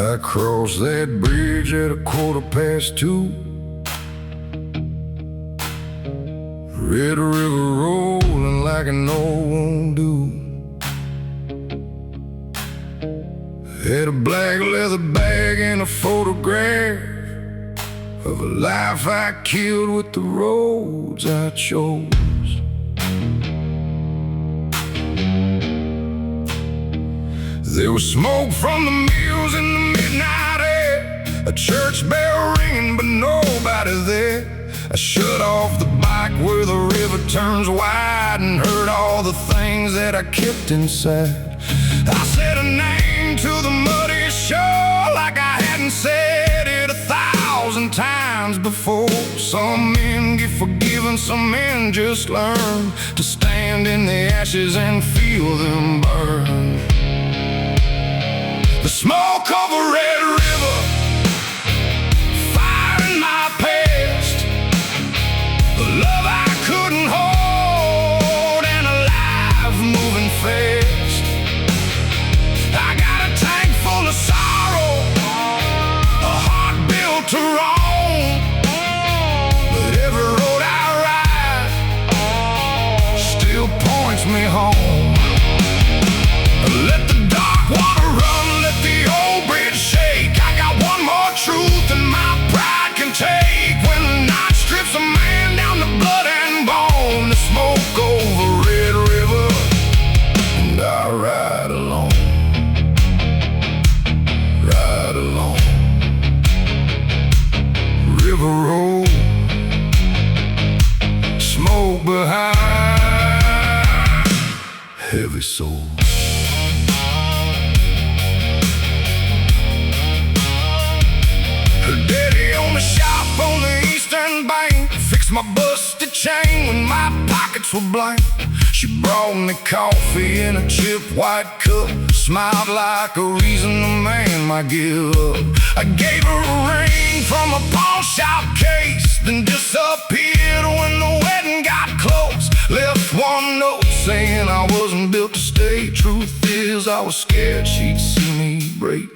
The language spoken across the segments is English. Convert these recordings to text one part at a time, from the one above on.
I crossed that bridge at 2:15. Red River rolling like an old won't do. Had a black leather bag and a photograph of a life I killed with the roads I chose. There was smoke from the mills in the midnight air, a church bell ringing but nobody there. I shut off the bike where the river turns wide and heard all the things that I kept inside. I said a name to the muddy shore like I hadn't said it 1,000 times before. Some men get forgiven, some men just learn to stand in the ashes and feel them burn. The smoke of a red river, fire in my past, a love I couldn't hold, and a life moving fast. I got a tank full of sorrow, a heart built to roam, but every road I ride still points me home. Let the dark water run, let the old bridge shake. I got one more truth than my pride can take. When the night strips a man down to blood and bone, the smoke over Red River, and I ride alone, ride alone. River road, smoke behind, heavy soul. Daddy owned a shop on the eastern bank, fixed my busted chain when my pockets were blank. She brought me coffee in a chip white cup, smiled like a reason a man might give up. I gave her a ring from a pawn shop case, then disappeared when the wedding got close. Left one note saying I wasn't built to stay. Truth is I was scared she'd see me break.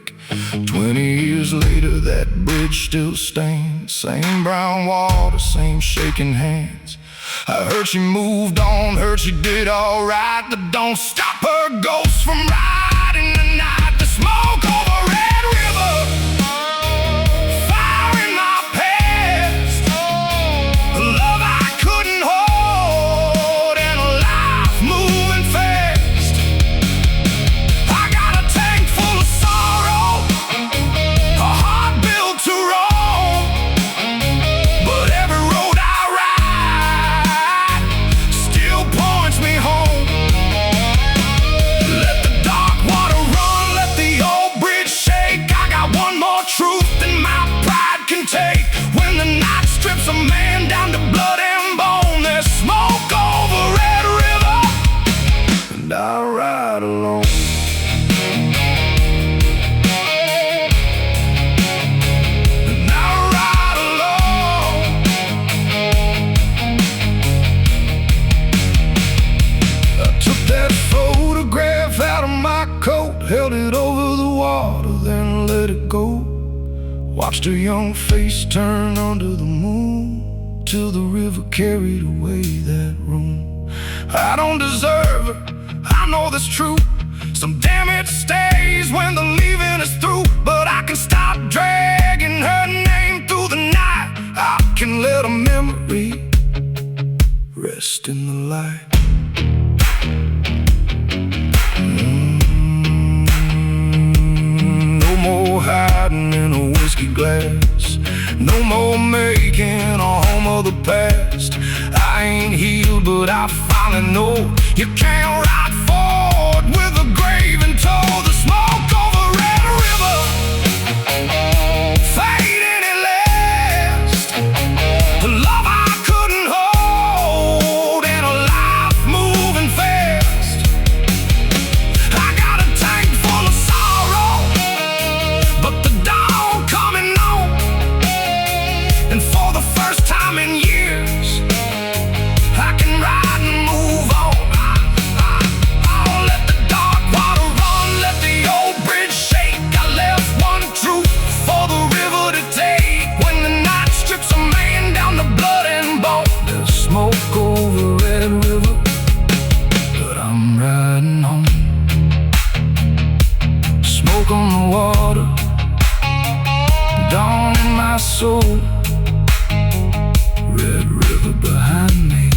20 years later, that bridge still stains. Same brown water, same shaking hands. I heard she moved on, heard she did alright, but don't stop her ghost from riding the night. The smoke over Red River, fire in my past, a love I couldn't hold, and a life moving fast. I got a tank full of sorrow, a heart built to roam, but every road I ride still points me home. Let the dark water run, let the old bridge shake. I got one more truth than my pride can take. When the night strips a man down to blood and bone, there's smoke over Red River, and I ride alone. And I ride alone. I took that photograph out of my coat, held it over the water, then let it go. Watched her young face turn under the moon, till the river carried away that room. I don't deserve her, I know that's true. Some damage stays when the leaving is through, but I can stop dragging her name through the night. I can let a memory rest in the light. No more hiding in a whiskey glass, no more making a home of the past. I ain't healed, but I finally know you can't ride forward with a grave in tow. The smoke over Red River, fading at last, a love I couldn't hold, and a life moving fast. I got a tank full of sorrow, but the dawn coming on, and for the first time in years I can ride and move on. soul. Red River behind me,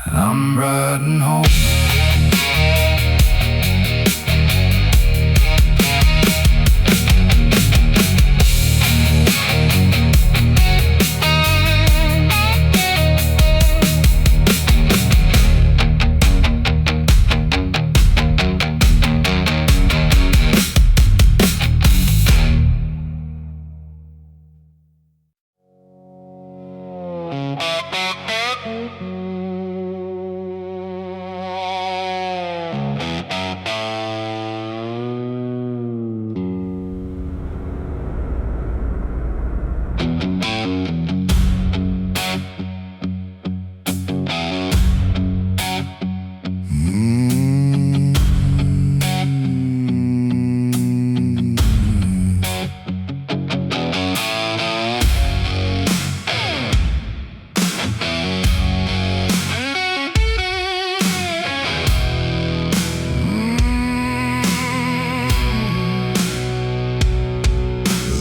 I'm riding home.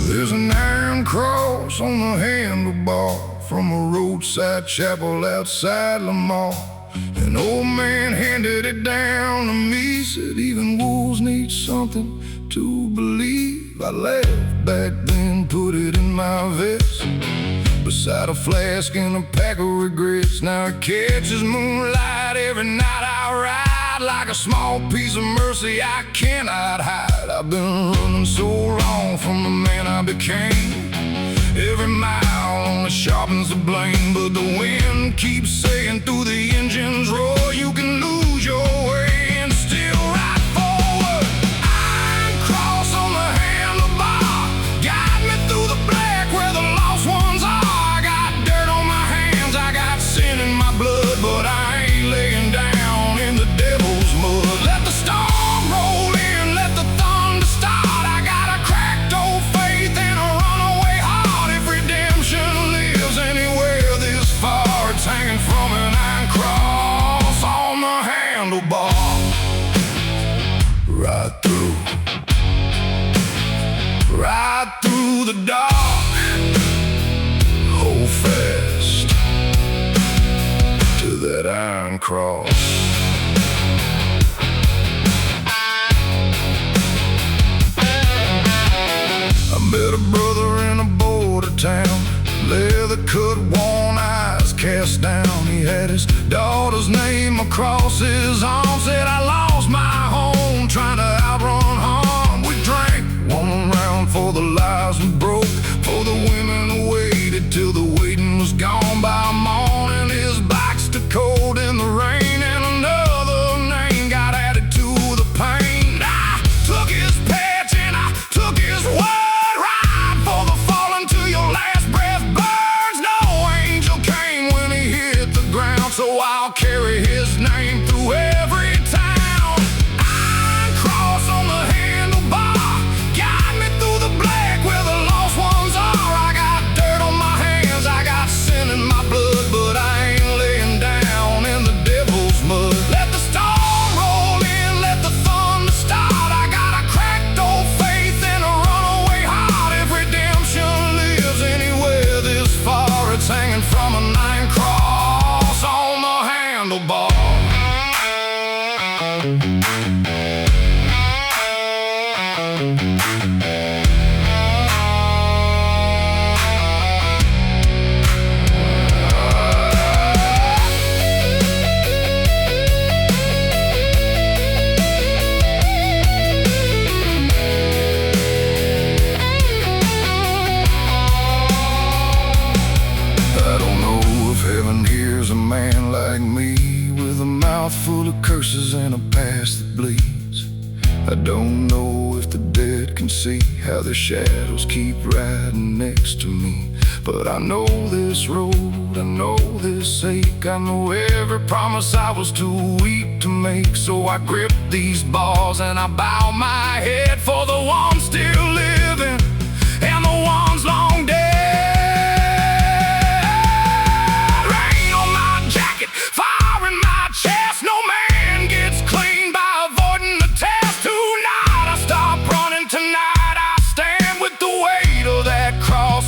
There's an iron cross on the handlebar from a roadside chapel outside Lamar. An old man handed it down to me, said even wolves need something to believe. I laughed back then, put it in my vest, beside a flask and a pack of regrets. Now it catches moonlight every night I ride, like a small piece of mercy I cannot hide. I've been running so long from the man I became. Every mile only sharpens the blame, but the wind keeps saying through the engine's roar, you can lose your way and still ride forward. Iron cross on the handlebar, guide me through the black where the lost ones are. I got dirt on my hands, I got sin in my blood, but I ain't laying down in the devil's mud. Let the storm roll in, let the thunder start. I got a cracked old faith and a runaway heart. If redemption lives anywhere this far, it's hanging from an iron cross on the handlebar. Right through the dark, hold fast to that iron cross. I met a brother in a border town, leather cut, worn eyes cast down. He had his daughter's name across his arm, said I lost my home trying to outrun harm. We drank one round for the lies we broke, for the women who waited till the waiting was gone. By morning his bike stood cold in the rain, and another name got added to the pain. I took his patch and I took his word, ride for the fallen till your last breath burns. No angel came when he hit the ground, so I'll carry his name through every town. Iron cross on the handlebar, guide me through the black where the lost ones are. I got dirt on my hands, I got sin in my blood, but I ain't laying down in the devil's mud. Let the storm roll in, let the thunder start. I got a cracked old faith and a runaway heart. If redemption lives anywhere this far, it's hanging from an iron cross on the handlebar. I don't know if heaven hears a man like me, with a mouth full of curses and a past that bleeds. I don't know if the dead can see how their shadows keep riding next to me. But I know this road, I know this ache, I know every promise I was too weak to make. So I grip these bars and I bow my head for the ones still living and the ones long dead. Rain on my jacket, fire in my chest. No man gets clean by avoiding the test. Tonight I stop running, tonight I stand with the weight of that cross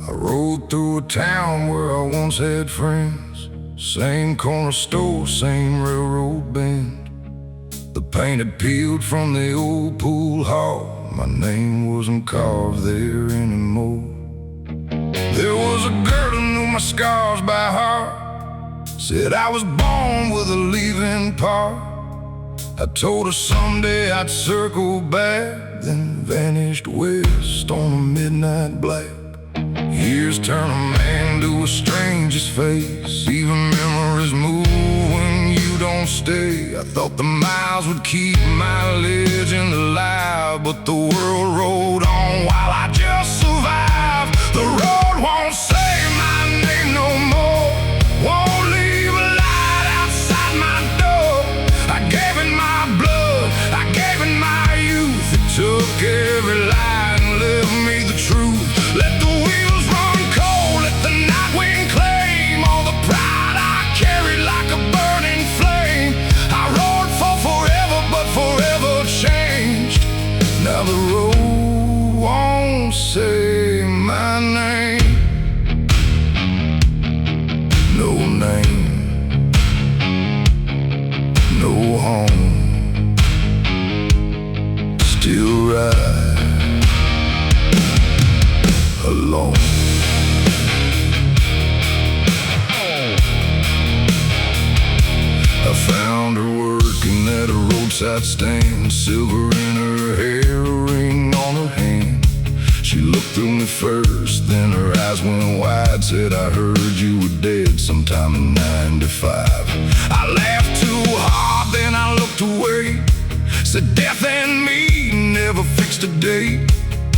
I rode through a town where I once had friends. Same corner store, same railroad bend. The paint had peeled from the old pool hall. My name wasn't carved there anymore. There was a girl who knew my scars by heart. Said I was born with a leaving part. I told her someday I'd circle back, then vanished west on a midnight black. Years turn a man to a stranger's face. Even memories move when you don't stay. I thought the miles would keep my legend alive, but the world rolled on while I just survived. The road won't say my name no more, won't leave a light outside my door. I gave it my blood, I gave it my youth. It took every lie and left me the truth. Let the wheels run cold, let the night wind claim all the pride I carried like a burning flame. I rode for forever, but forever changed. Now the road won't say my name. No name, no home. Still ride alone. I found her working at a roadside stand, silver in her hair, a ring on her hand. She looked through me first, then her eyes went wide. Said, I heard you were dead sometime in '95. I laughed too hard, then I looked away. Said, death and me never fixed a date.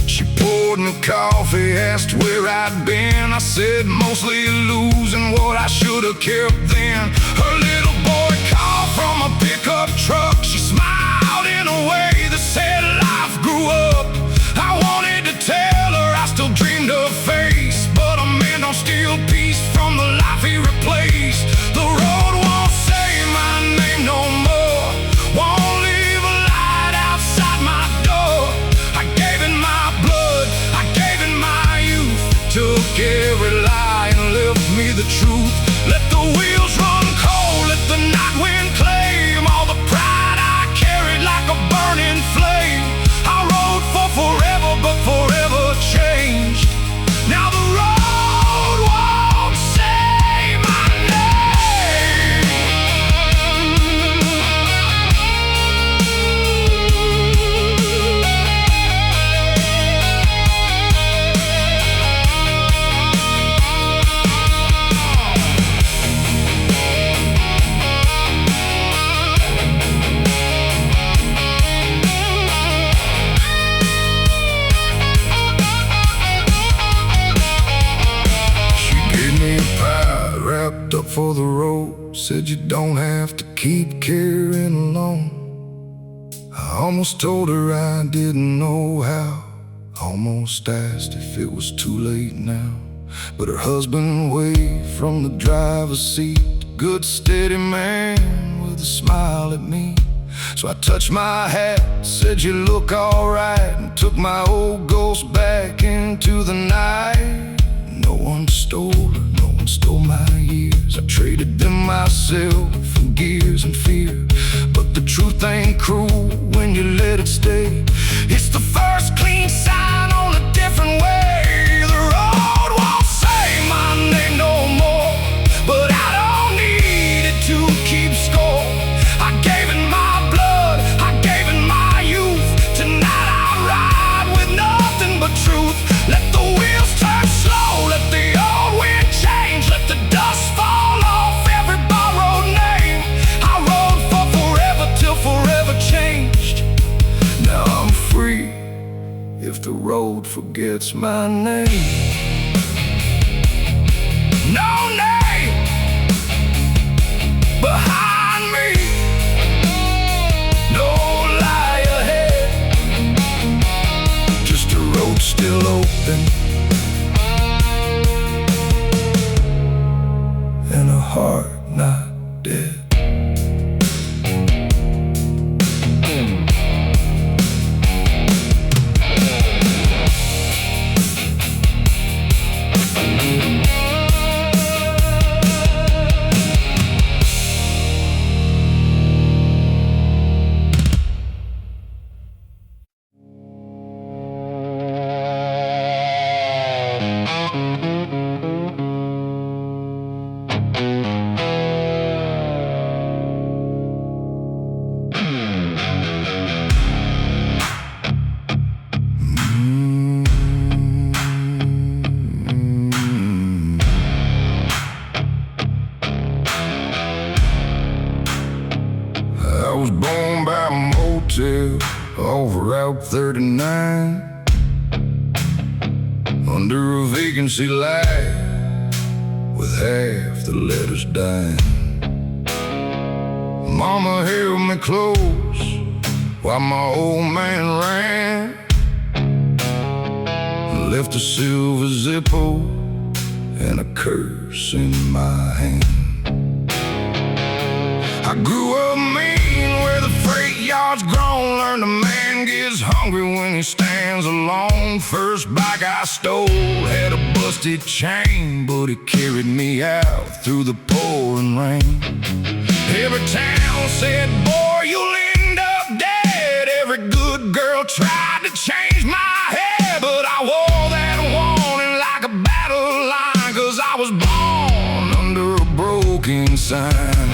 She poured me coffee, asked where I'd been. I said, mostly losing what I should've kept then. Her little boy called from a pickup truck. She smiled in a way that said life grew up. I wanted to tell her I still dreamed her face, but a man don't steal peace from the life he replaced. The road won't say my name no more, won't leave a light outside my door. I gave it my blood, I gave it my youth. Took every lie and left me the truth. Let the wheels run cold, let the night wind claim all the pride I carried like a burning flame. I rode for forever, but forever changed. Now the road won't say my name. Wrapped up for the road, said you don't have to keep carrying alone. I almost told her I didn't know how, almost asked if it was too late now. But her husband waved from the driver's seat, good steady man with a smile at me. So I touched my hat, said you look alright, and took my old ghost back into the night. No one stole her, no one stole my years. I traded them myself for gears and fear. But the truth ain't cruel when you let it stay. It's the first clean sign on a different way. The road won't say my name no more, but I don't need it to keep score. I gave it my blood, I gave it my youth. Tonight I ride with nothing but truth. Let the wheels turn slow, let the old wind change, let the dust fall off every borrowed name. I rode for forever till forever changed. Now I'm free if the road forgets my name. No name behind me, no lie ahead, just a road still open and a heart not dead. motel over Route 39, under a vacancy light with half the letters dying. Mama held me close while my old man ran, left a silver Zippo and a curse in my hand. I grew up mean where the freight yard's grown. Learned a man gets hungry when he stands alone. First bike I stole had a busted chain, but it carried me out through the pouring rain. Every town said, boy, you'll end up dead. Every good girl tried to change my head, but I wore that warning like a battle line, 'cause I was born under a broken sign.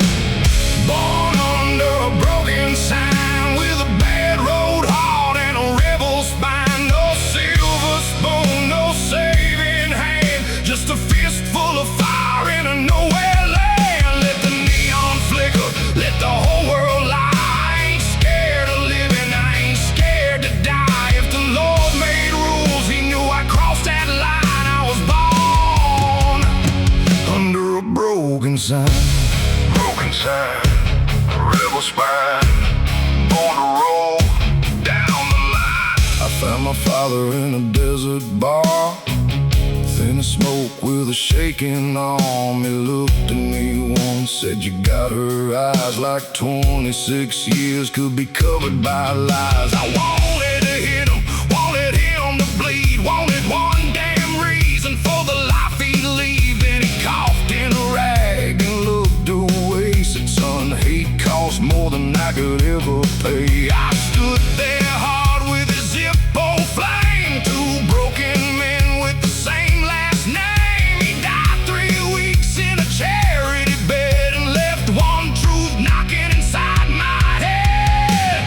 Born under a broken sign, with a bad road heart and a rebel spine. No silver spoon, no saving hand, just a fistful of fire in a nowhere land. Let the neon flicker, let the whole world lie. I ain't scared of living, I ain't scared to die. If the Lord made rules, he knew I'd cross that line. I was born under a broken sign. Broken sign, rebel spine, born to roll down the line. I found my father in a desert bar, thin as smoke with a shaking arm. He looked at me once, said, you got her eyes like 26 years could be covered by lies. I wanted to hit him, wanted him to bleed, wanted one damn reason for the life he'd leave. Then he coughed in a rag and looked away, said, son, hate costs more than I could ever pay. I stood there hard with a Zippo flame, two broken men with the same last name. He died 3 weeks in a charity bed and left one truth knocking inside my head.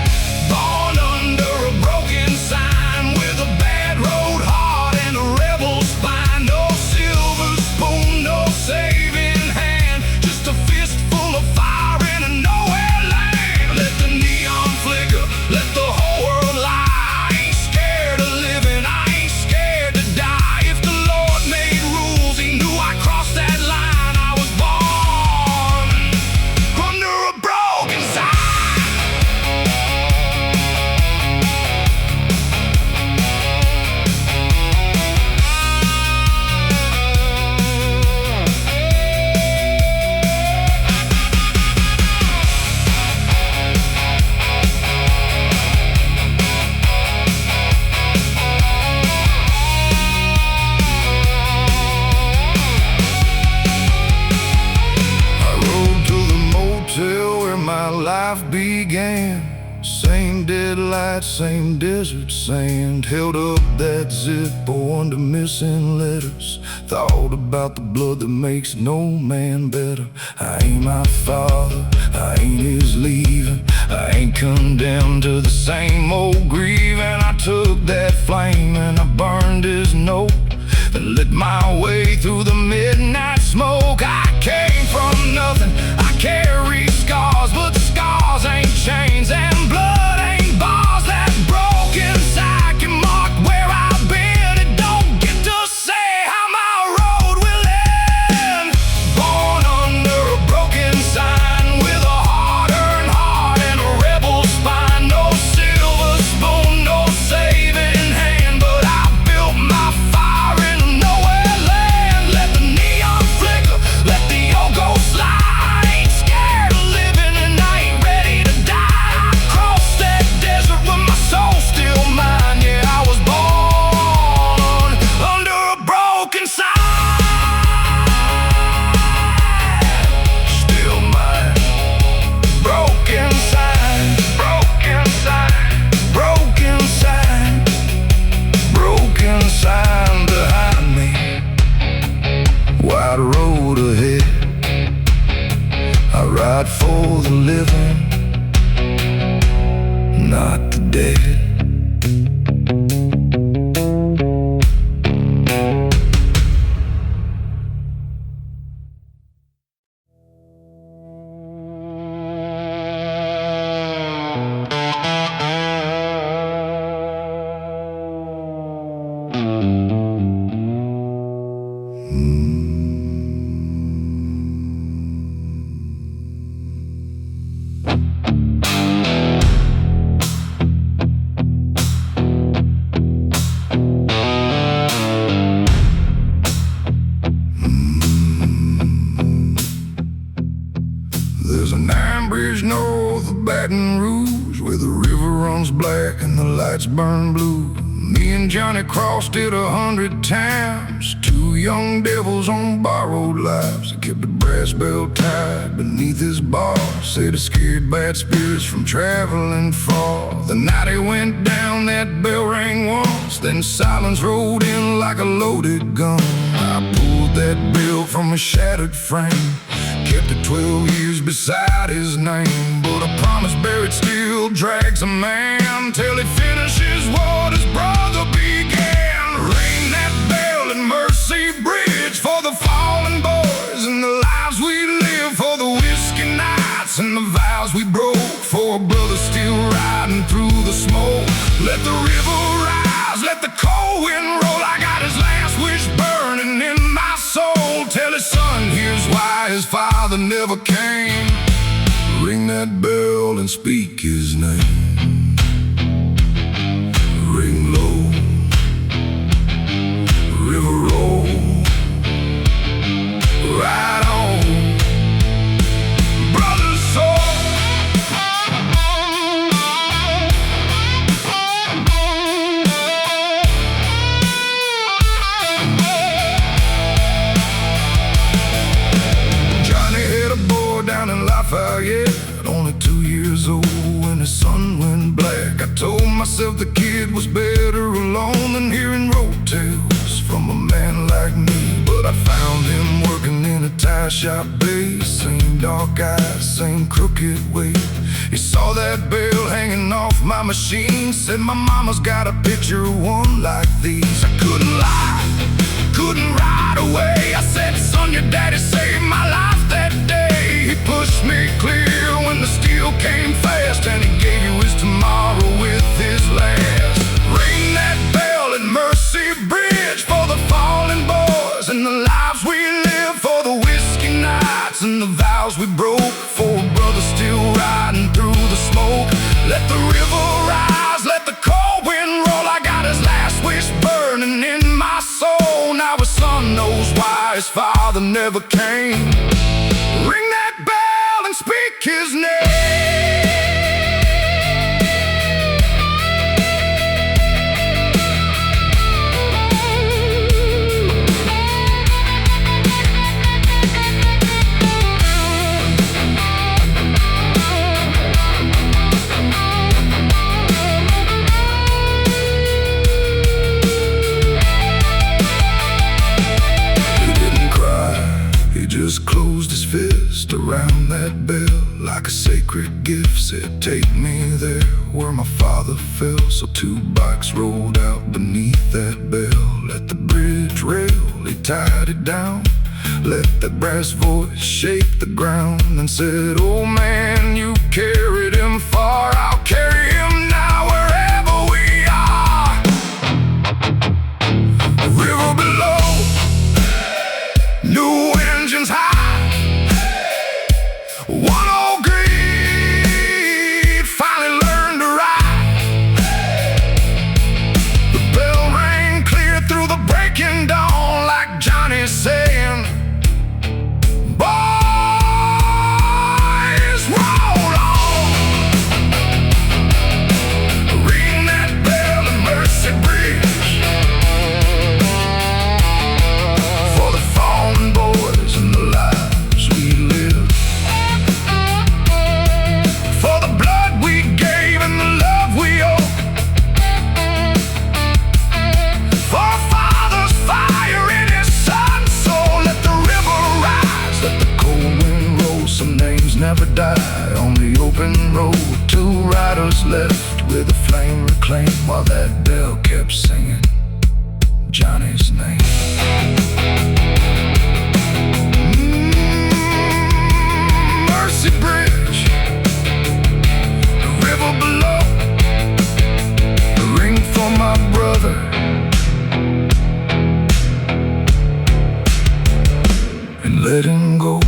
Born under a broken sign, with a bad road heart and a rebel spine. No silver spoon, no saving hand, just a fistful of fire in a nowhere land. Let the neon flicker, let the whole world lie. I ain't scared of living, I ain't scared to die. If the Lord made rules, he knew I'd cross that line. I was born under a broken sign. I rode to the motel where my life began. Same dead light, same desert sand. Held up that Zippo under missing letters. Thought about the blood that makes no man better. I ain't my father, I ain't his leaving. I ain't condemned to the same old grieving. I took that flame and I burned his note and lit my way through the midnight smoke. I came from nothing, I carry scars, but scars ain't chains and blood ain't bars. That broken side can mark where I've been. It don't get to say how my road will end. Born under a broken sign, with a hard-earned heart and a rebel spine. No silver spoon, no saving hand, but I built my fire in nowhere land. Let the neon flicker, let the old go slide. I ain't scared of living and I ain't ready to die. I crossed that desert with my soul still mine. Yeah, I was born under a broken sign, still mine. Broken sign, broken sign, broken sign, broken sign behind me. Wide road ahead, I ride for the living, not the dead. There's an iron bridge north of Baton Rouge, where the river runs black and the lights burn blue. Me and Johnny crossed it 100 times, two young devils on borrowed lives. He kept a brass bell tied beneath his bar, said it scared bad spirits from traveling far. The night he went down, that bell rang once, then silence rolled in like a loaded gun. I pulled that bell from a shattered frame, kept it 12 years beside his name. But a promise buried still drags a man till he finishes what his brother began. Ring that bell at Mercy Bridge for the fallen boys and the lives we live, for the whiskey nights and the vows we broke, for a brother still riding through the smoke. Let the river rise, let the cold wind roll. I got his last wish burning in my soul. Tell his son here's why his father never came. Ring that bell and speak his name. Ring low, river roll, ride on, brother's soul. Down in Lafayette, only 2 years old when his sun went black. I told myself the kid was better alone than hearing road tales from a man like me. But I found him working in a tire shop base, same dark eyes, same crooked way. He saw that bell hanging off my machine, said my mama's got a picture of one like these. I couldn't lie, couldn't ride away. I said, son, your daddy saved my life that day. He pushed me clear when the steel came fast, and he gave you his tomorrow with his last. Ring that bell at Mercy Bridge for the fallen boys and the lives we live, for the whiskey nights and the vows we broke, for a brother still riding through the smoke. Let the river rise, let the cold wind roll. I got his last wish burning in my soul. Now his son knows why his father never came. Ring that bell and speak his name. Just closed his fist around that bell like a sacred gift, said take me there where my father fell. So 2 bikes rolled out beneath that bell. Let the bridge rail, he tied it down, let that brass voice shake the ground, and said, oh man, you carried him far, I'll carry him now wherever we are. The river below, new engines high, one old greed finally learned to ride. The bell rang clear through the breaking dawn, like Johnny saying, boys, roll on. Ring that bell at Mercy Bridge for the fallen boys and the lives we live, for the blood we gave and the love we owe, for a father's fire in his son's soul. Let the river rise, let the cold wind roll. Some names never die on the open road. 2 riders left with a flame reclaimed, while that bell kept singing Johnny's name. Mercy Bridge, the river below, the ring for my brother, letting go.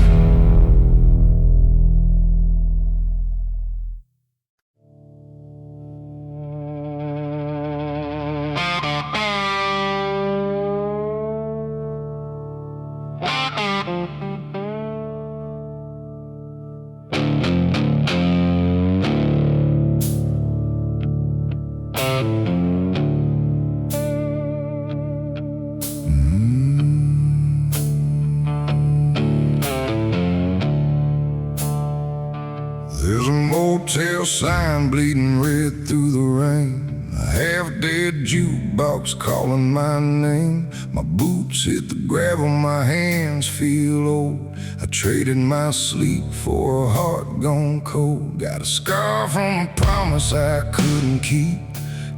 There's a motel sign bleeding red through the rain, a half-dead jukebox calling my name. My boots hit the gravel, my hands feel old. I traded my sleep for a heart gone cold. Got a scar from a promise I couldn't keep.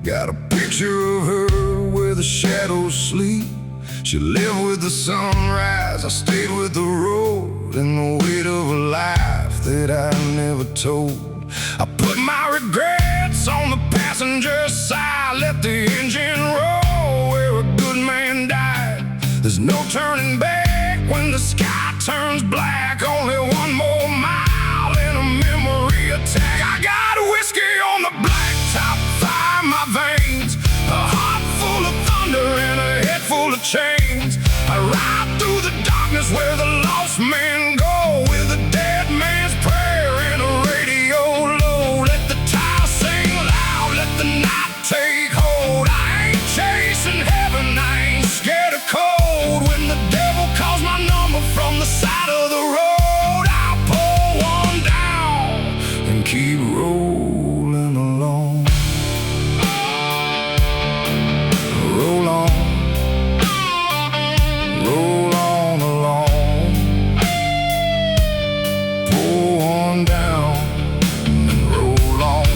Got a picture of her where the shadows sleep. She lived with the sunrise, I stayed with the road, and the weight of a life that I never told. I put my regrets on the passenger side, let the engine roll where a good man died. There's no turning back when the sky turns black. Only one more mile and a memory attack. I got whiskey on the blacktop, fire in my veins, a heart full of thunder and a head full of chains. I ride through the darkness where the lost men go, with a dead man's prayer and a radio low. Let the tires sing loud, let the night take hold. I ain't chasing heaven, I ain't scared of cold. When the devil calls my number from the side of the road, I'll pull one down and keep rolling along. Roll on, roll on along. Pull one down and roll on.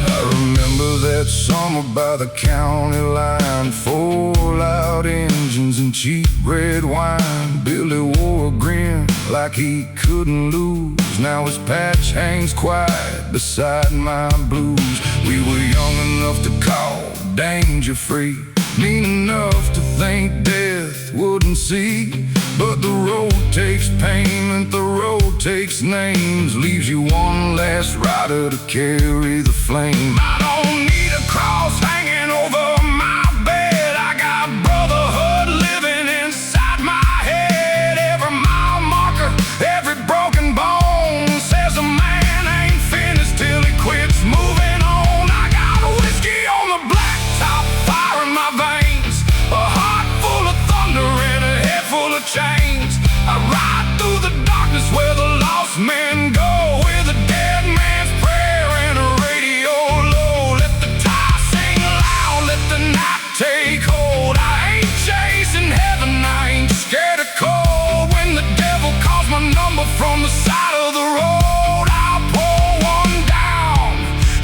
I remember that summer by the county line, 4 loud engines and cheap red wine. Billy wore a grin like he couldn't lose. Now his patch hangs quiet beside my blues. We were young enough to call danger free, mean enough to think death wouldn't see. But the road takes payment, the road takes names, leaves you one last rider to carry the flame. I don't need a cross hanging over my bed, I got brotherhood living inside my head. Every mile marker, every broken bone says a man ain't finished till he quits moving on. I got whiskey on the blacktop, fire in my veins, a heart full of thunder and a head full of chains. I ride through the darkness where the lost men go, with a dead man's prayer and a radio low. Let the tires sing loud, let the night take hold. I ain't chasing heaven, I ain't scared of cold. When the devil calls my number from the side of the road, I'll pull one down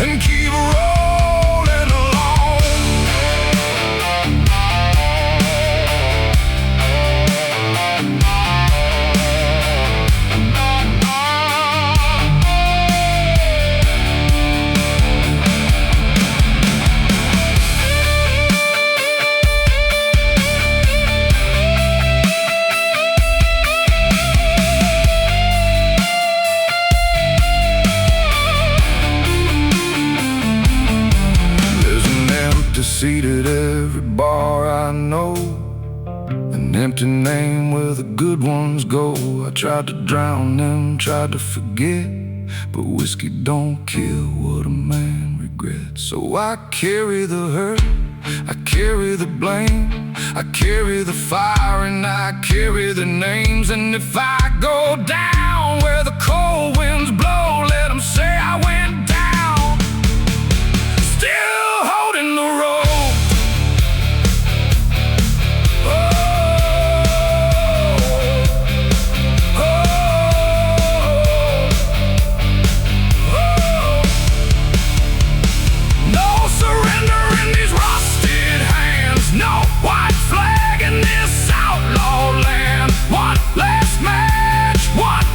and keep rolling along. Seat at every bar I know, an empty name where the good ones go. I tried to drown them, tried to forget, but whiskey don't kill what a man regrets. So I carry the hurt, I carry the blame, I carry the fire and I carry the names. And if I go down where the cold winds blow, let them say I went down, still holding the road. No white flag in this outlaw land. One last match, one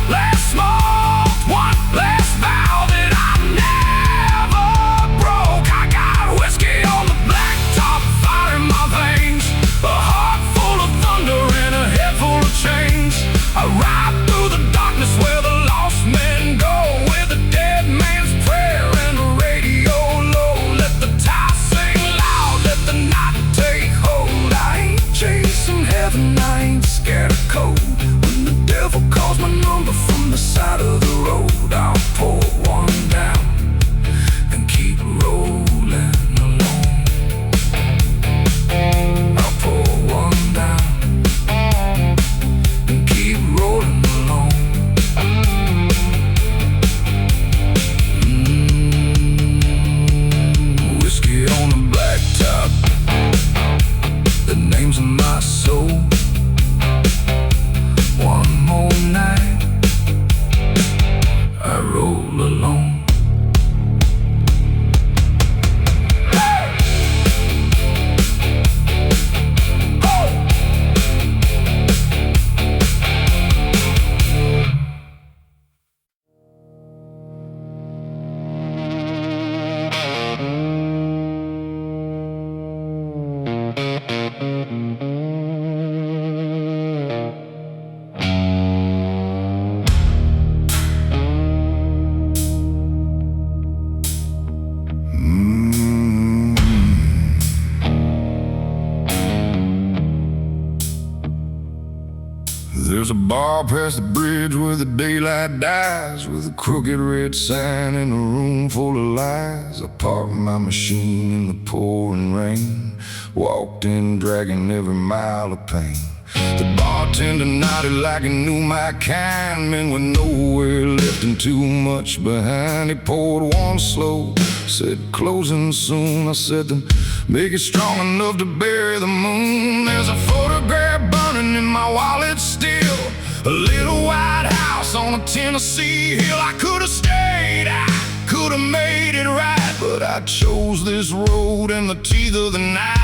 There's a bar past the bridge where the daylight dies, with a crooked red sign in a room full of lies. I parked my machine in the pouring rain, walked in dragging every mile of pain. The bartender nodded like he knew my kind, men with nowhere left and too much behind. He poured one slow, said closing soon. I said then make it strong enough to bury the moon. There's a photograph burning in my wallet still, a little white house on a Tennessee hill. I could have stayed, I could have made it right, but I chose this road in the teeth of the night.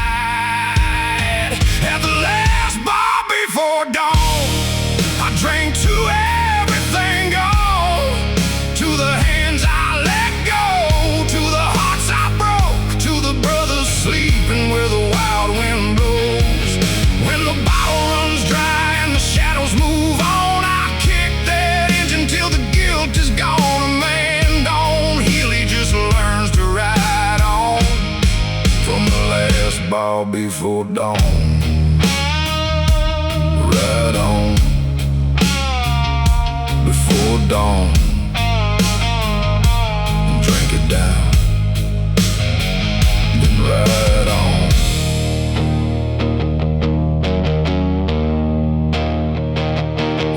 At the last bar before dawn, I drank to everything gone, to the hands I let go, to the hearts I broke, to the brothers sleeping where the wild wind blows. When the bottle runs dry and the shadows move on, I kick that engine till the guilt is gone. A man don't heal, he just learns to ride on. From the last bar before dawn, ride on before dawn, drink it down, then ride on.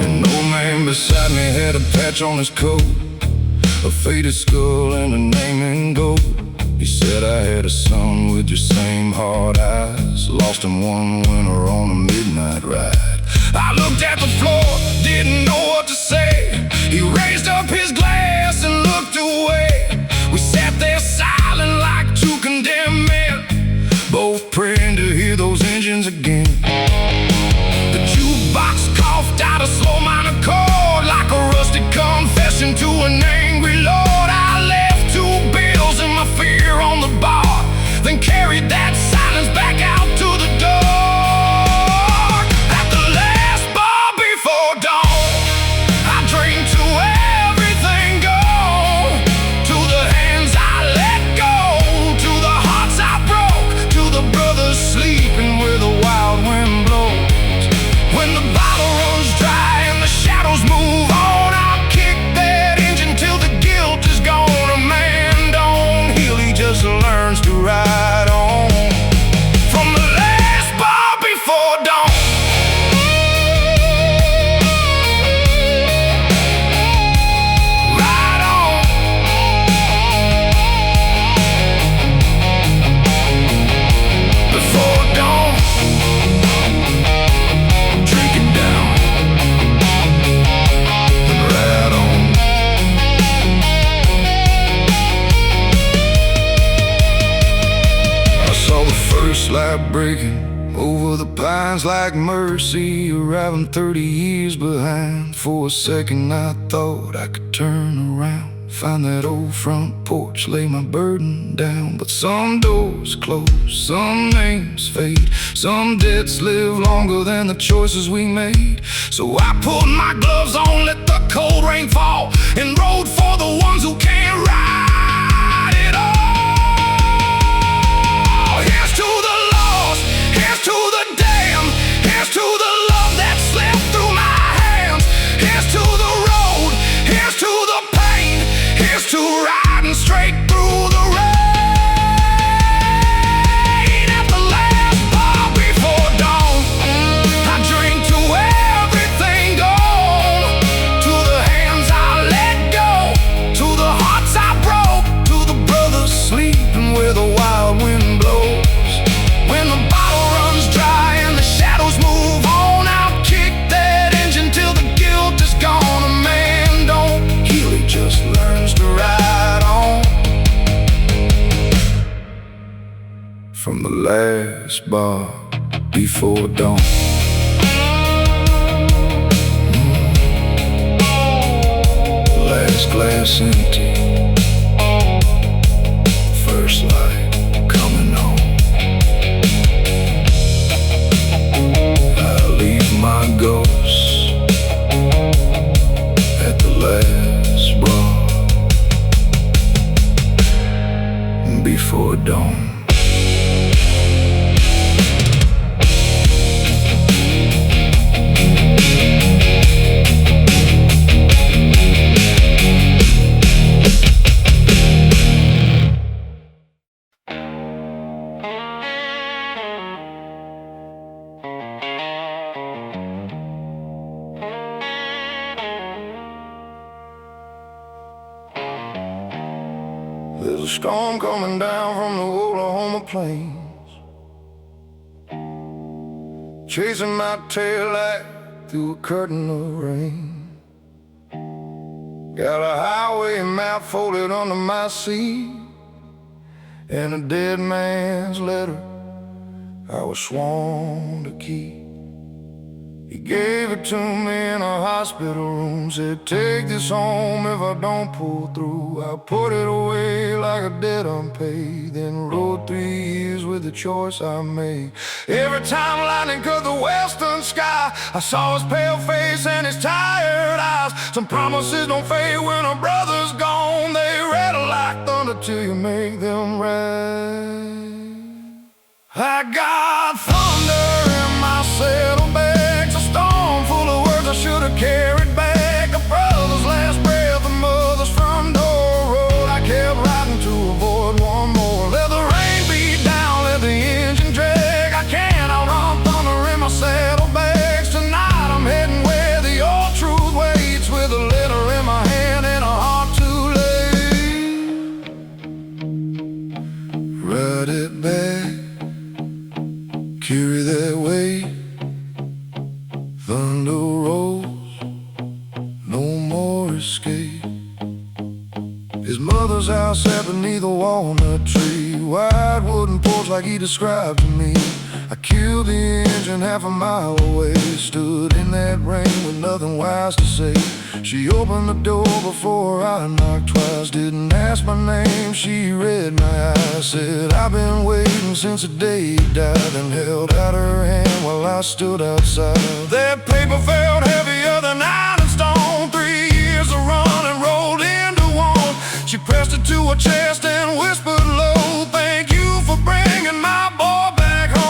An old man beside me had a patch on his coat, a faded skull and a name in gold. He said I had a son with your same hard eyes, lost him one winter on a midnight ride. I looked at the floor, didn't know what to say. He raised up his glass and looked away. We sat there silent like two condemned men, both praying to hear those engines again. The jukebox coughed out a slow minor chord, like a rusty confession to an angry lord. I left 2 bills and my fear on the bar, then carried that silence back out to the door. Light breaking over the pines like mercy, arriving 30 years behind. For a second I thought I could turn around, find that old front porch, lay my burden down. But some doors close, some names fade, some debts live longer than the choices we made. So I pulled my gloves on, let the cold rain fall, and rode for the ones who can't ride it all. Here's to the lost, here's to the damned, here's to the love that slipped through my hands. Here's to the road, here's to the pain, here's to riding straight through the rain. At the last bar before dawn, I drink to everything gone, to the hands I let go, to the hearts I broke, to the brothers sleeping where the wild wind blows. When the bottle runs dry and the shadows move on, I'll kick that engine till the guilt is gone. A man don't heal, he just learns to ride on. From the last bar before dawn. Last glass empty, first light coming on. My ghost at the last bar before dawn. a storm coming down from the Oklahoma plains, chasing my tail light through a curtain of rain. Got a highway map folded under my seat, and a dead man's letter I was sworn to keep. He gave it to me in a hospital room, said, take this home if I don't pull through. I put it away like a debt unpaid, then rode 3 years with the choice I made. Every time lightning cut the western sky, I saw his pale face and his tired eyes. Some promises don't fade when a brother's gone. They rattle like thunder till you make them right. I got thunder in my saddlebags, a storm full of words I should have carried back. A brother's last breath, a mother's front door road. I kept riding to avoid one more. Let the rain beat down, let the engine drag. I can't outrun thunder in my saddlebags. Tonight I'm heading where the old truth waits, with a letter in my hand and a heart too late. Ride it back, carry that weight. Thunder rolls, no more escape. His mother's house sat beneath a walnut tree, wide wooden porch like he described to me. I killed the engine half a mile away, stood in that rain with nothing wise to say. She opened the door before I knocked twice, didn't ask my name, she read my eyes. Said, I've been waiting since the day he died, and held out her hand while I stood outside. That paper felt heavier than iron and stone. 3 years of running rolled into one. She pressed it to her chest and whispered low, thank you for bringing my boy back home.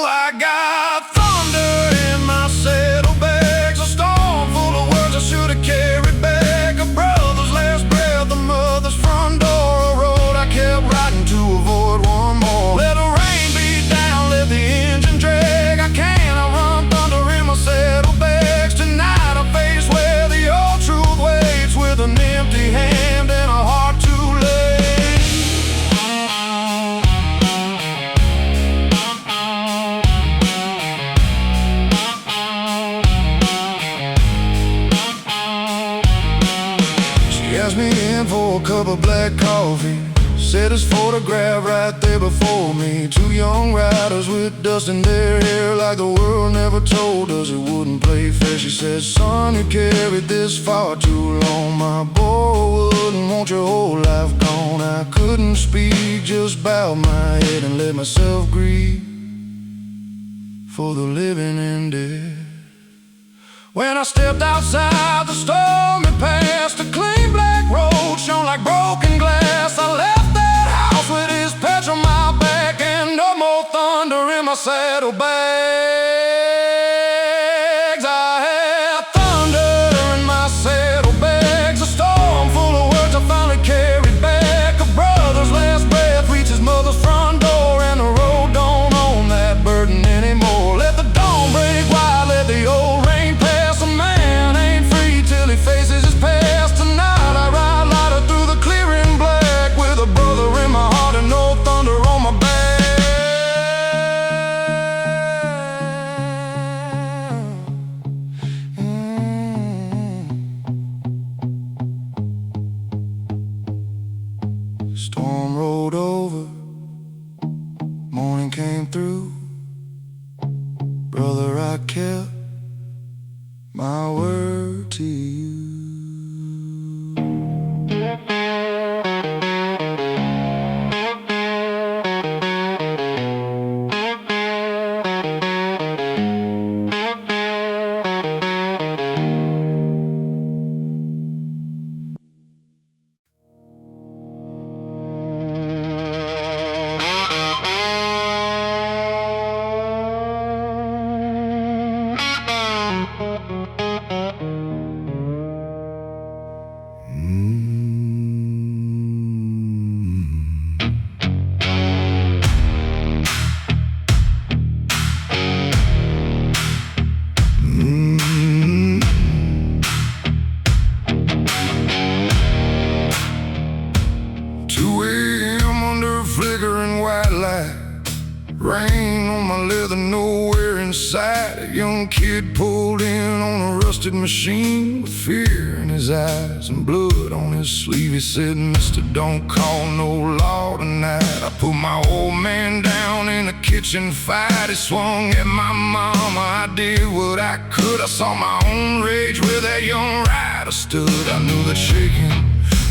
I got thunder in my saddlebags, a storm full of words I should have carried back. A brother's last breath, a mother's front door, a road I kept riding to avoid one more. Let the rain beat down, let the engine drag. I can't outrun thunder in my saddlebags. Tonight I face where the old truth waits, with an empty hand and a heart too late. She asked me in for a cup of black coffee, said his photograph right there before me. 2 young riders with dust in their hair, like the world never told us it wouldn't play fair. She said, son, you carried this far too long. My boy wouldn't want your whole life gone. I couldn't speak, just bowed my head and let myself grieve, for the living ended. When I stepped outside the stormy past, a clean black road shone like broken glass. I left that house with his patch on my back, and no more thunder in my saddlebags. I had thunder in my saddlebags, a storm full of words I finally carried back. A brother's last breath reached his mother's front door, and the road don't own that burden anymore. Let the dawn break wide, let the old rain pass. A man ain't free till he faces his past. Tonight I ride lighter through the clearing black, with a brother in my heart and no thunder on my back. Storm rolled over, morning came through. Brother, I kept my word to you. sight. A young kid pulled in on a rusted machine with fear in his eyes and blood on his sleeve. He said, "Mister, don't call no law tonight." I put my old man down in a kitchen fight. He swung at my mama, I did what I could. I saw my own rage where that young rider stood. I knew that shaking,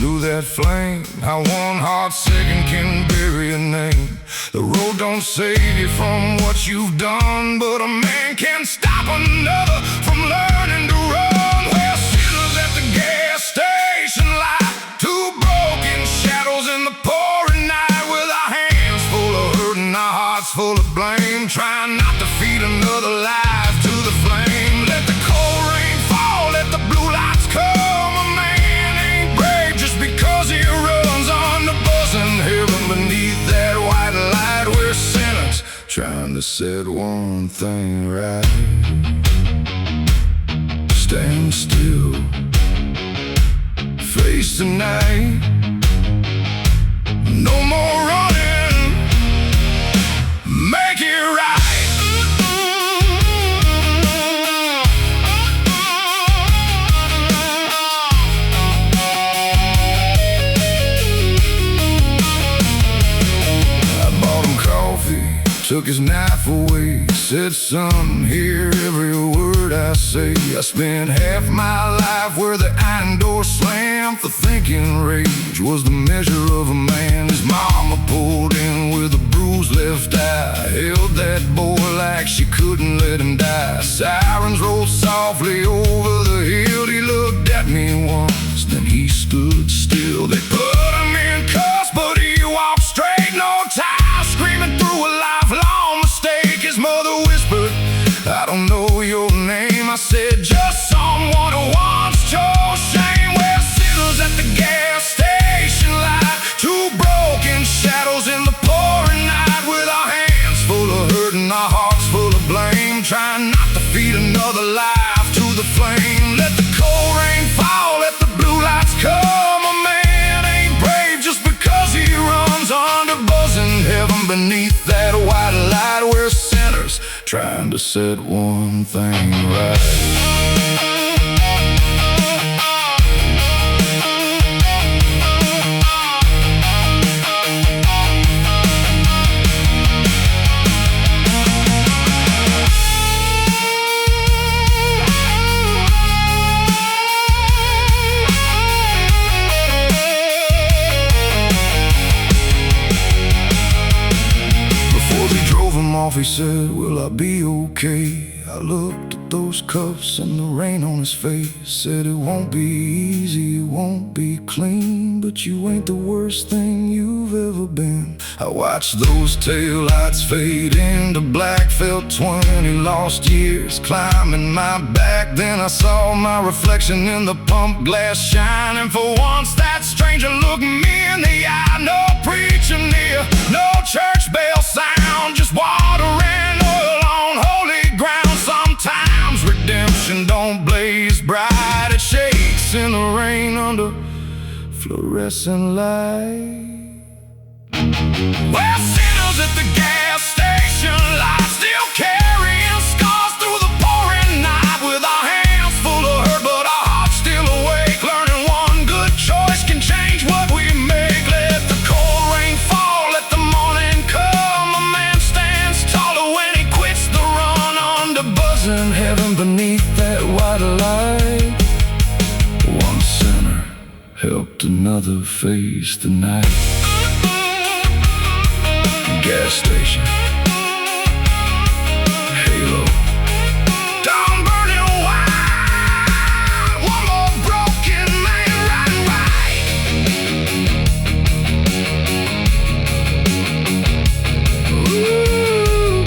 knew that flame, how one hot second can bury a name. The road don't save you from what you've done, but a man can stop another from learning to run. Well, sinners at the gas station light, two broken shadows in the pouring night, with our hands full of hurt and our hearts full of blame, trying not to feed another life to the flame. Let the cold rain fall, let the blue lights come. A man ain't brave just because he runs on the buzzing heaven beneath that white light. We're sinners trying to set one thing right. Stand still, face the night. No more running, make it right. Took his knife away, said, "Son, hear every word I say. I spent half my life where the iron door slammed, for thinking rage was the measure of a man." His mama pulled in with a bruised left eye, held that boy like she couldn't let him die. Sirens rolled softly over the hill. He looked at me once, then he stood still. They put him in cuffs, but he walked straight, no tie, screaming through a lifelong mistake. His mother whispered, "I don't know your name." I said, "Just someone who once chose shame." We're sinners at the gas station light, two broken shadows in the pouring night, with our hands full of hurt and our hearts full of blame, trying not to feed another life to the flame. Let the cold rain fall, let the blue lights come. A man ain't brave just because he runs under buzzing heaven beneath that white light. We're sinners trying to set one thing right. He said, "Will I be okay?" I looked at those cuffs and the rain on his face. Said, "It won't be easy, it won't be clean, but you ain't the worst thing you've ever been." I watched those taillights fade into black, felt 20 lost years climbing my back. Then I saw my reflection in the pump glass shining. For once that stranger looked me in the eye. No preacher near, no church bell sound, just water and oil on holy ground. Sometimes redemption don't blaze bright, it shakes in the rain under fluorescent light. We're sinners at the gas station light, still carrying scars through the pouring night, with our hands full of hurt but our hearts still awake, learning one good choice can change what we make. Let the cold rain fall, let the morning come. A man stands taller when he quits the run, under buzzing heaven beneath that white light. One sinner helped another face the night. Gas station, halo, down burning wide. One more broken man riding by. Ooh.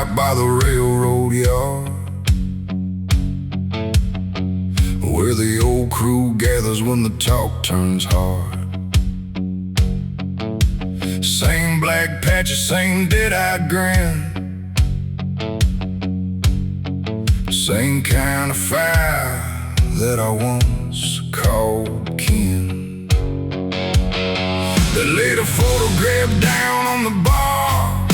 right by the railroad yard, where the old crew gathers when the talk turns hard. Same black patches, same dead-eyed grin, same kind of fire that I once called kin. They laid a photograph down on the bar,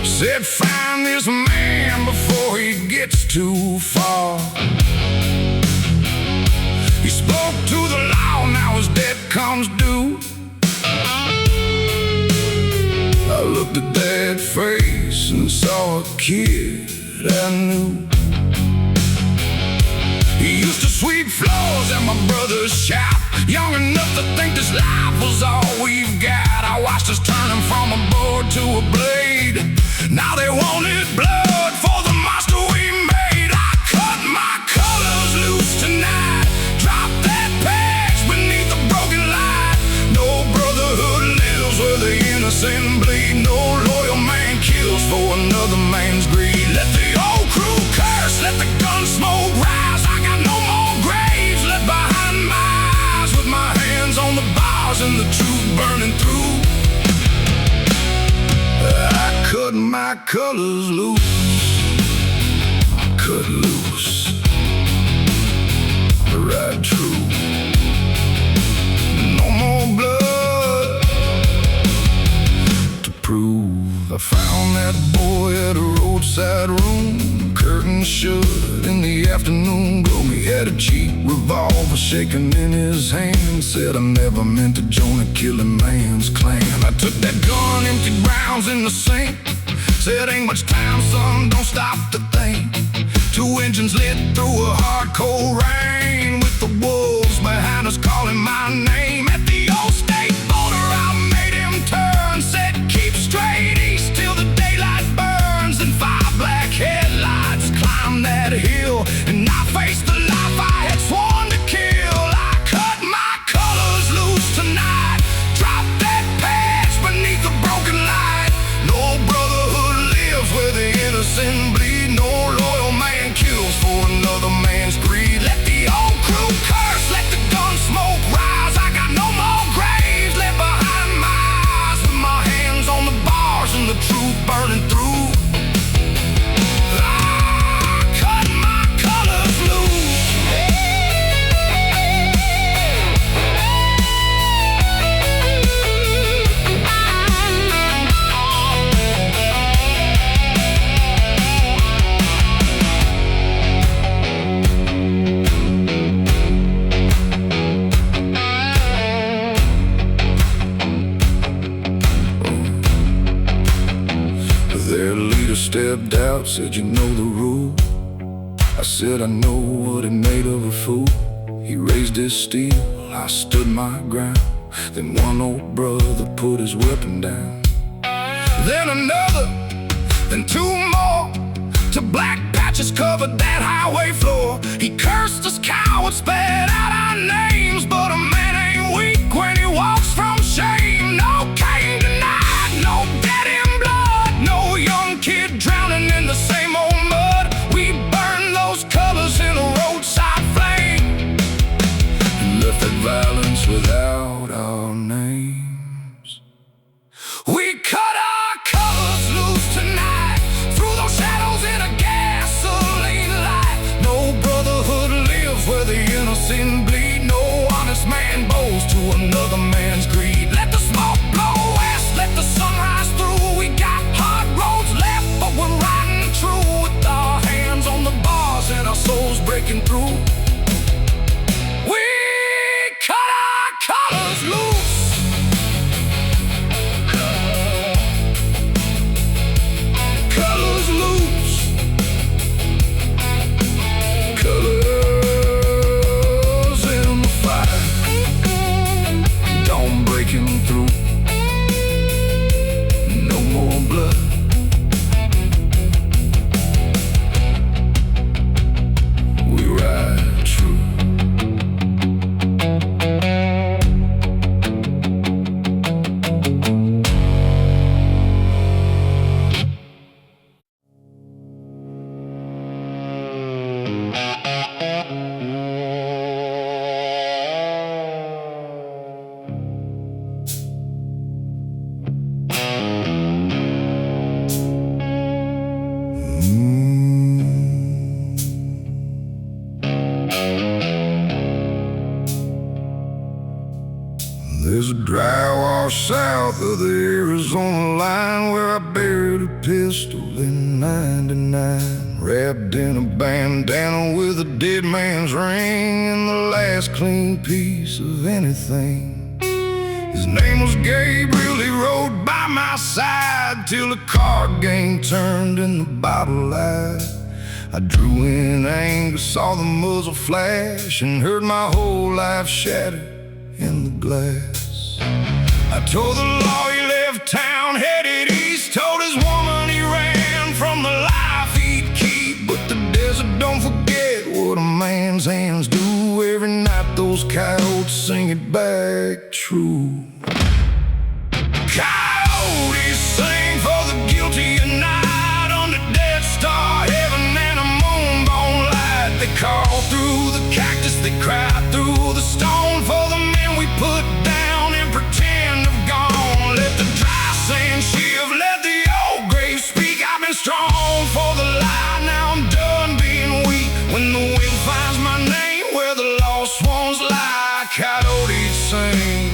said find this man before he gets too far. He spoke to the law, now his debt comes due. I looked at that face and saw a kid I knew. He used to sweep floors at my brother's shop, young enough to think this life was all we've got. I watched us turn him from a board to a blade. Now they wanted blood for the monster we made. I cut my colors loose tonight, dropped that patch beneath the broken light. No brotherhood lives where the innocent bleed. No loyal man kills for another man's greed. Let the old crew curse, let the gun smoke rise. I got no more graves left behind my eyes, with my hands on the bars and the truth burning through. I cut my colors loose, cut loose, right true. No more blood to prove. I found that boy at a roadside room, curtains shut in the afternoon glow. He had a cheap revolver shaking in his hand, said I never meant to join a killing man's clan. I took that gun, emptied rounds in the sink, said ain't much time, son, don't stop to think. Two engines lit through a hard cold rain, with the wolves behind us calling my name. At the old state border I made him turn, said keep straight east till the daylight burns. And 5 black headlights climbed that hill, and I faced the life I had sworn to kill. I cut my colors loose tonight, dropped that patch beneath the broken light. No brotherhood lives where the innocent bleed. No loyal man kills for another man's greed. Let the old crew curse, let the gun smoke rise. I got no more graves left behind my eyes, with my hands on the bars and the truth burning through. Their leader stepped out, said you know the rule. I said I know what it made of a fool. He raised his steel, I stood my ground. Then one old brother put his weapon down. Then another, then 2 more, till black patches covered that highway floor. He cursed us cowards, spat out our names, but a man ain't weak when he walks from shame. No Cain denied, no dead in blood, no young kid drowning in the same old mud. We burned those colors in a roadside flame, and left that violence without our names. We cut our colors loose tonight, through those shadows in a gasoline light. No brotherhood lives where the innocent bleed. No honest man to the Arizona line, where I buried a pistol in '99, wrapped in a bandana with a dead man's ring and the last clean piece of anything. His name was Gabriel, he rode by my side till the card game turned and the bottle lied. I drew in anger, saw the muzzle flash, and heard my whole life shattered in the glass. I told the law he left town, headed east, told his woman he ran from the life he'd keep. But the desert don't forget what a man's hands do. Every night those coyotes sing it back true. Coyotes sing for the guilty at night, under Death Star heaven and a moonbone light. They call through the cactus, they cry through the stone, for the men we put down and pretend have gone. Let the dry sand shift, let the old grave speak. I've been strong for the lie, now I'm done being weak. When the wind finds my name where the lost ones lie, coyotes sing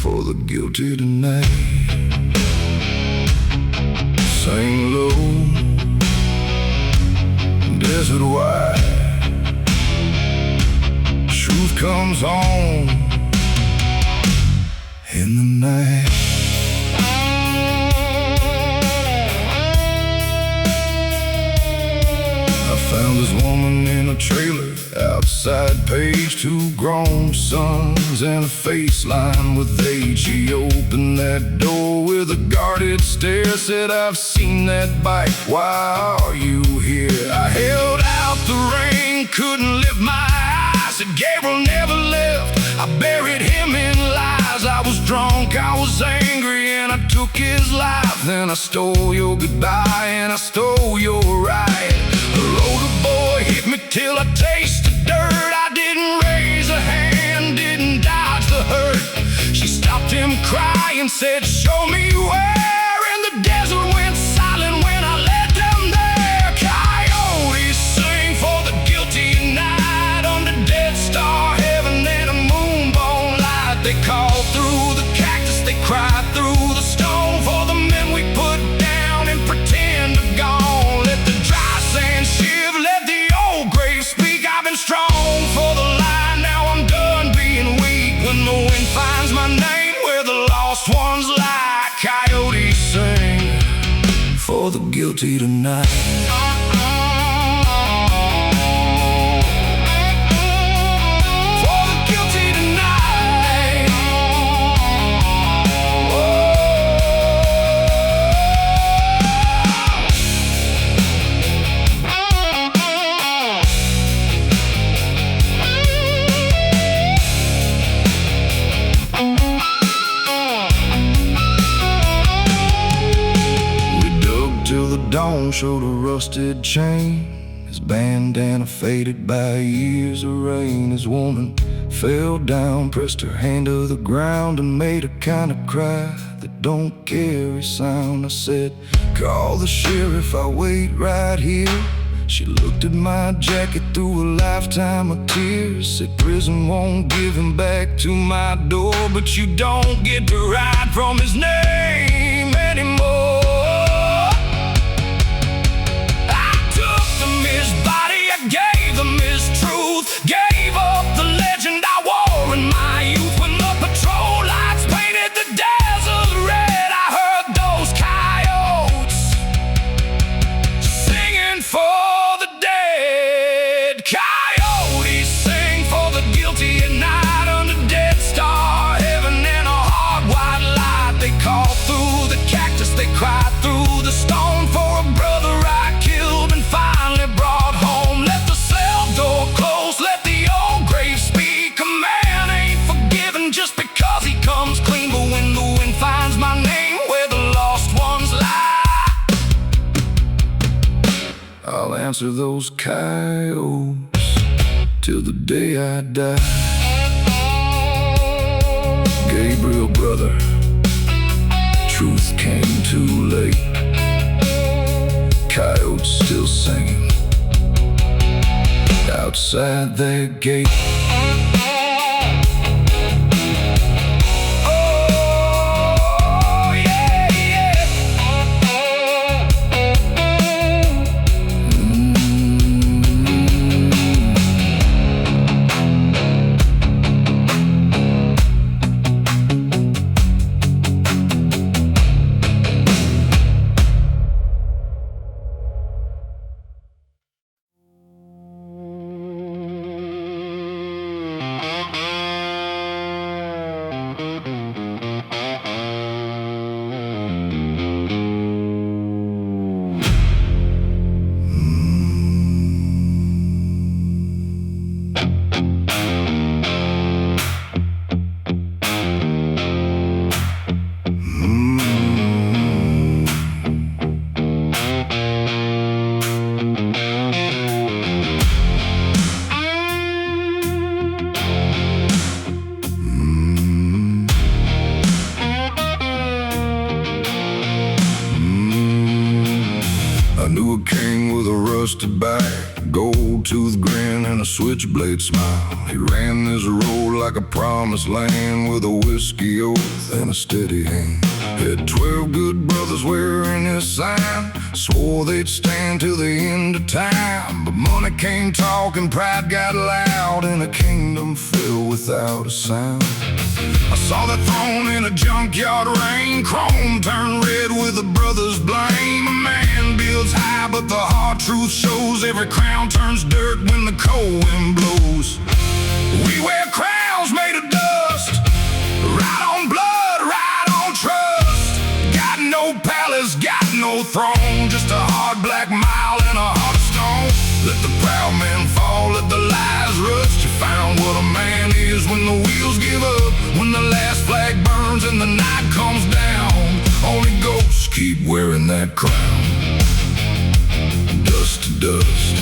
for the guilty tonight. Sing low, desert wide, truth comes on in the night. I found this woman in a trailer outside Page, 2 grown sons and a face lined with age. She opened that door with a guarded stare, said, "I've seen that bike, why are you here?" I held out the rain, couldn't lift my eyes, said Gabriel never left, I buried him in lies. I was drunk, I was angry, and I took his life. Then I stole your goodbye and I stole your right. The roller boy hit me till I tasted dirt. I didn't raise a hand, didn't dodge the hurt. She stopped him crying, said, "Show me where," and the desert went silent when I led them there. Coyotes sing for the guilty at night, under Death Star heaven and a moonbone light. They call through the cactus, they cry through the stone, for the men we put down and pretend are gone. Let the dry sand shift, let the old grave speak. I've been strong for the line, now I'm done being weak. When the wind finds my name where the lost ones lie, coyotes sing for the guilty tonight. For the guilty tonight. Dawn showed a rusted chain, his bandana faded by years of rain. His woman fell down, pressed her hand to the ground, and made a kind of cry that don't carry sound. I said, "Call the sheriff, I'll wait right here." She looked at my jacket through a lifetime of tears, said, "Prison won't give him back to my door, but you don't get to ride from his name anymore." Gave them his truth, gave up the legend I wore in my youth. When the patrol lights painted the desert red, I heard those coyotes singing for the dead. Coyotes sing for the guilty at night, under Death Star heaven and a hard white light. They call through the cactus, they cry through the stone, for a brother I killed and finally brought home. Door closed, let the old grave speak. A man ain't forgiven just because he comes clean, but when the wind finds my name where the lost ones lie, I'll answer those coyotes till the day I die. Gabriel, brother, truth came too late. Coyotes still singing outside their gate. Oh, I knew a king with a rusted back, gold-toothed grin and a switchblade smile. He ran this road like a promised land, with a whiskey oath and a steady hand. Had 12 good brothers wearing his sign, swore they'd stand till the end of time. But money came talking, pride got loud, and a kingdom fell without a sound. I saw the throne in a junkyard rain, chrome turned red with a brother's blame. A man builds high, but the hard truth shows every crown turns dirt when the cold wind blows. We wear crowns made of dust, ride on blood, ride on trust. Got no palace, got no throne, just a hard black mile and a heart of stone. Let the proud men fall, let the lies rust. You found what a man is when the wheels give up, when the last flag burns and the night comes down. Only ghosts keep wearing that crown. Dust to dust,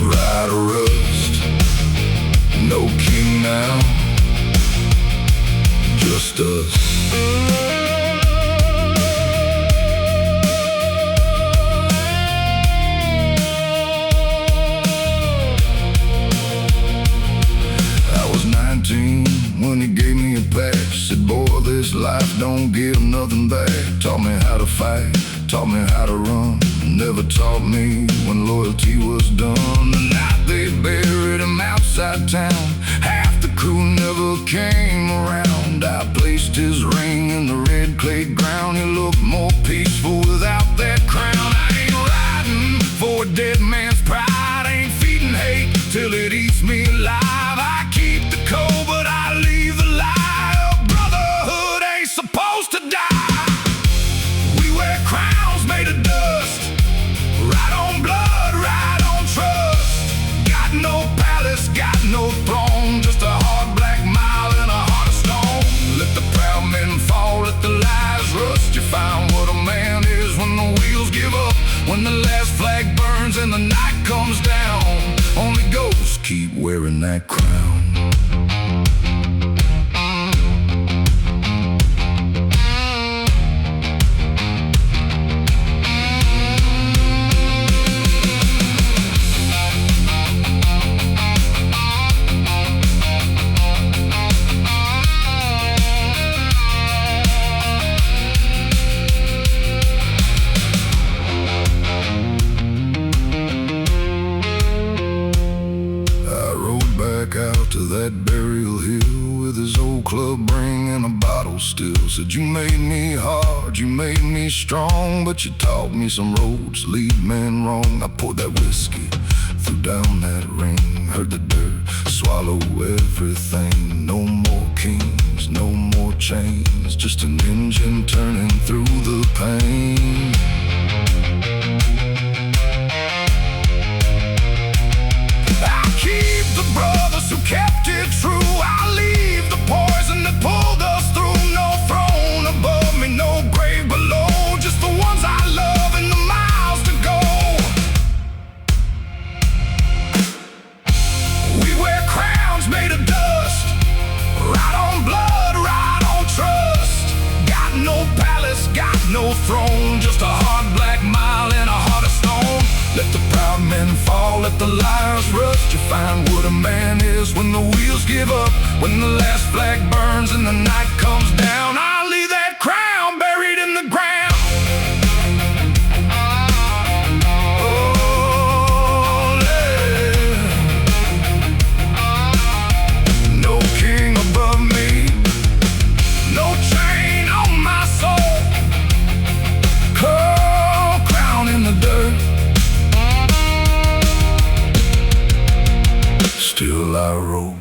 ride or rust. No king now, just us. When he gave me a patch, said, boy, this life don't give nothing back. Taught me how to fight, taught me how to run, never taught me when loyalty was done. The night they buried him outside town, half the crew never came around. I placed his ring in the red clay ground. He looked more peaceful without that crown. I ain't riding for a dead man's pride, ain't feeding hate till it eats me alive. I keep the code, but I leave the lie. A brotherhood ain't supposed to die. We wear crowns made of dust, ride on blood, ride on trust. Got no palace, got no throne, just a hard black mile and a heart of stone. Let the proud men fall, let the lies rust. You found what a man is when the wheels give up, when the last flag burns and the night comes down. Only ghosts keep wearing that crown. Out to that burial hill with his old club ring and a bottle still. Said, you made me hard, you made me strong, but you taught me some roads lead men wrong. I poured that whiskey, threw down that ring, heard the dirt swallow everything. No more kings, no more chains, just an engine turning through the pain. Brothers who kept it true, I leave the poison that pulled us through. No throne above me, no grave below, just the ones I love and the miles to go. We wear crowns made of dust, ride on blood, ride on trust. Got no palace, got no throne, just a hard black mile and a heart of stone. Let the proud men fall, let the liars rust. You find what a man is when the wheels give up, when the last flag burns and the night comes down. I'll leave that crown buried in the ground. Oh, yeah. No king above me, no chain on my soul. Oh, crown in the dirt, still I roll.